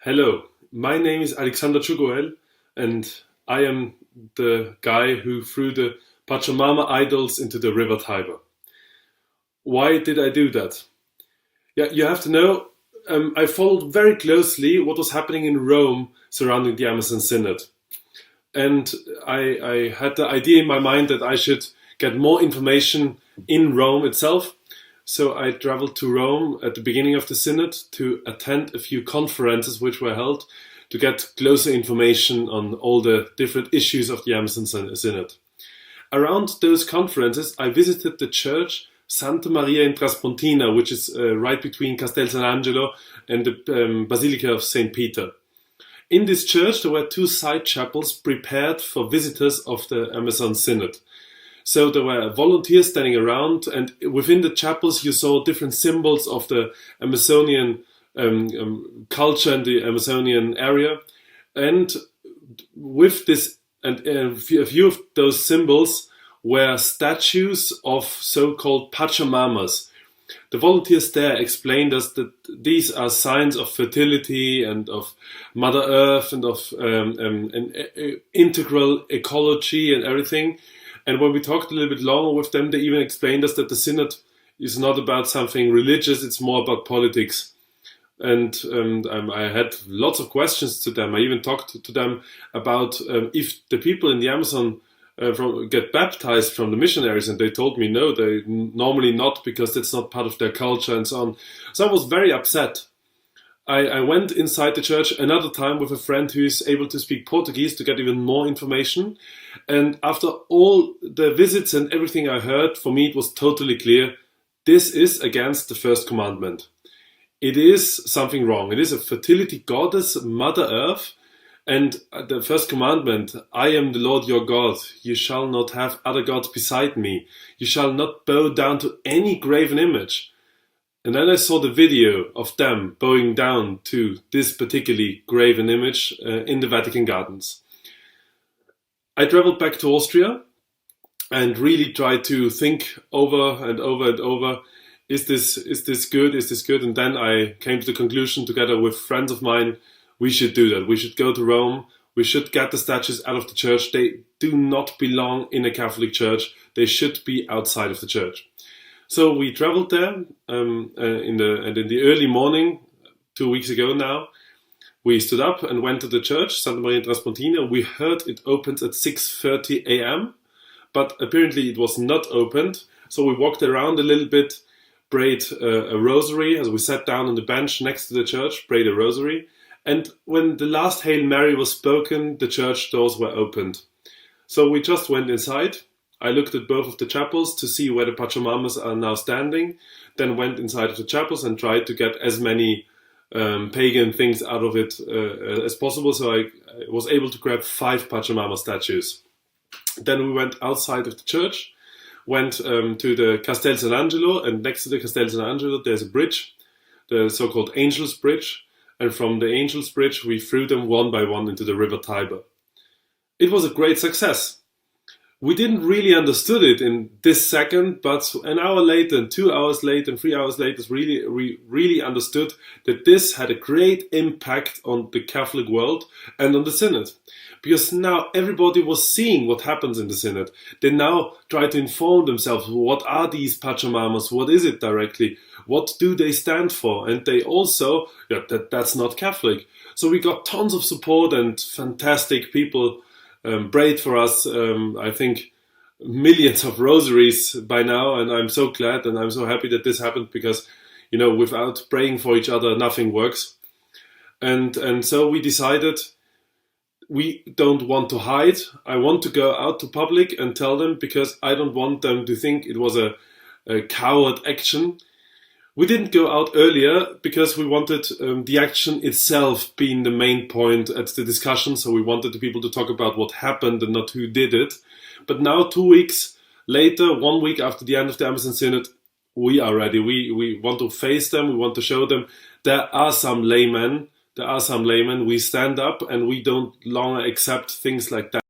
Hello, my name is Alexander Jogou, and I am the guy who threw the Patchamama idols into the river Tiber. Why did I do that? Yeah, you have to know, I followed very closely what was happening in Rome surrounding the Amazon Synod. And I had the idea in my mind that I should get more information in Rome itself. So I traveled to Rome at the beginning of the Synod to attend a few conferences which were held to get closer information on all the different issues of the Amazon Synod. Around those conferences, I visited the church Santa Maria in Traspontina, which is right between Castel San Angelo and the Basilica of St. Peter. In this church, there were two side chapels prepared for visitors of the Amazon Synod. So there were volunteers standing around, and within the chapels you saw different symbols of the Amazonian culture and the Amazonian area. And with this, and a few of those symbols were statues of so-called Patchamamas. The volunteers there explained us that these are signs of fertility and of Mother Earth and of an integral ecology and everything. And when we talked a little bit longer with them, they even explained us that the Synod is not about something religious, it's more about politics. And I had lots of questions to them. I even talked to them about if the people in the Amazon get baptized from the missionaries, and they told me no, they normally not, because that's not part of their culture and so on. So I was very upset. I went inside the church another time with a friend who is able to speak Portuguese to get even more information. And after all the visits and everything I heard, for me it was totally clear, this is against the first commandment. It is something wrong. It is a fertility goddess, Mother Earth. And the first commandment, I am the Lord your God. You shall not have other gods beside me. You shall not bow down to any graven image. And then I saw the video of them bowing down to this particularly graven image in the Vatican Gardens. I traveled back to Austria and really tried to think over and over and over, is this good, is this good? And then I came to the conclusion, together with friends of mine, we should do that. We should go to Rome. We should get the statues out of the church. They do not belong in a Catholic church. They should be outside of the church. So we traveled there in the early morning, 2 weeks ago now. We stood up and went to the church, Santa Maria in Traspontina. We heard it opened at 6:30 a.m., but apparently it was not opened. So we walked around a little bit, prayed a rosary as we sat down on the bench next to the church, prayed a rosary. And when the last Hail Mary was spoken, the church doors were opened. So we just went inside. I looked at both of the chapels to see where the Patchamamas are now standing, then went inside of the chapels and tried to get as many pagan things out of it as possible. So I was able to grab 5 Patchamama statues. Then we went outside of the church, went to the Castel San Angelo, and next to the Castel San Angelo there's a bridge, the so-called Angel's Bridge. And from the Angel's Bridge we threw them one by one into the river Tiber. It was a great success. We didn't really understood it in this second, but an hour later, and 2 hours later, and 3 hours later, we really understood that this had a great impact on the Catholic world and on the Synod. Because now everybody was seeing what happens in the Synod. They now try to inform themselves, what are these Patchamamas, what is it directly, what do they stand for? And they also, that's not Catholic. So we got tons of support and fantastic people prayed for us. I think millions of rosaries by now, and I'm so glad and I'm so happy that this happened, because without praying for each other nothing works. And so we decided we don't want to hide. I want to go out to public and tell them, because I don't want them to think it was a coward action. We didn't go out earlier because we wanted the action itself being the main point at the discussion. So we wanted the people to talk about what happened and not who did it. But now, 2 weeks later, 1 week after the end of the Amazon Synod, we are ready. We want to face them. We want to show them there are some laymen. We stand up and we don't longer accept things like that.